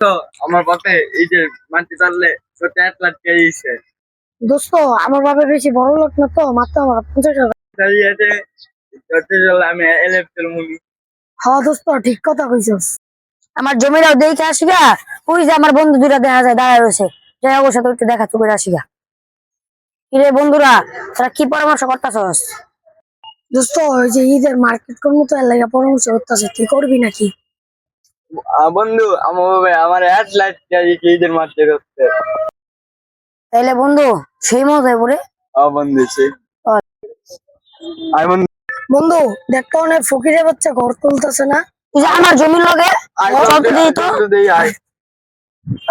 তো আমার পথে এই যে মাটি চাললে তো ট্যাট লাটকে দিয়েছে দোস্ত আমার বাবা বেশি বড় লোক না তো মাত্র আমার 50 টাকা। চালিয়েছে চলতে চলে আমি এলেপ্টেল মুভি হ্যাঁ দোস্ত ঠিক কথা কইছস। আমার জমিটাও দেখে আসি গা। ওই যে আমার বন্ধু দুইটা দেখা যায় দাঁড়ায় রয়েছে, যাই ওর সাথে একটু দেখা করে আসি গা। কিরে বন্ধুরা, তোরা কি পরামর্শ করতেছস? দোস্ত ওই যে ঈদের মার্কেট করবো তো এর লাগা পরামর্শ করতেছে, তুই করবি নাকি? বন্ধু আমার বাবা আমার এত লাটকে দিয়েছে ঈদের মাঠে করতে তাইলে বন্ধু সেই মজায় পড়ে বন্ধু সে আর বন্ধু বন্ধু দেখতে অনেক ফকিরের বাচ্চা ঘর তুলতেছে না, তুই যে আমার জমির লগে দেই আয়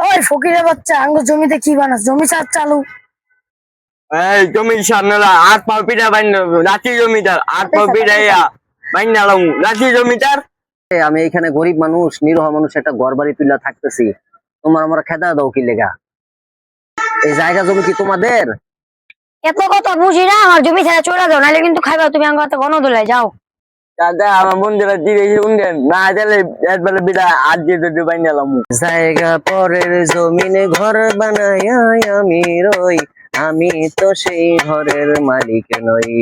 ওই ফকিরের বাচ্চা আঙ্গ জমিতে কি বানাস? জমি চাষ চালু। এই জমি সামনে আট পা পিঠা বাইন রাতি জমিটার আট পা পিঠাইয়া বাইন নালাম রাতি জমিটার আমি এখানে গরিব মানুষ, নিরহ মানুষ, একটা ঘর বাড়ি তুলে থাকতেছি, তোমার আমার খেদা দাও কি লেগা? এই জায়গা জমি কি তোমাদের? এত কথা বুঝি না, আমার জমি ছেড়ে চলে যাও, নাহলে কিন্তু খাইবা তুমি আঙ্গ হাতে গণদোলায় যাও। দাদা আমার বন্ধুরা দিবে শুনলেন না দিলে একবারে বিড়া আজ দিয়ে বাইন নালাম জায়গা পরের জমিনে ঘর বানাই আমি রই, আমি তো সেই ঘরের মালিক নই।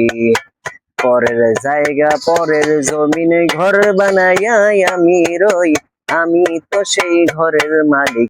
পরের জায়গা পরের জমিনে ঘর বানাই আমি রই, আমি তো সেই ঘরের মালিক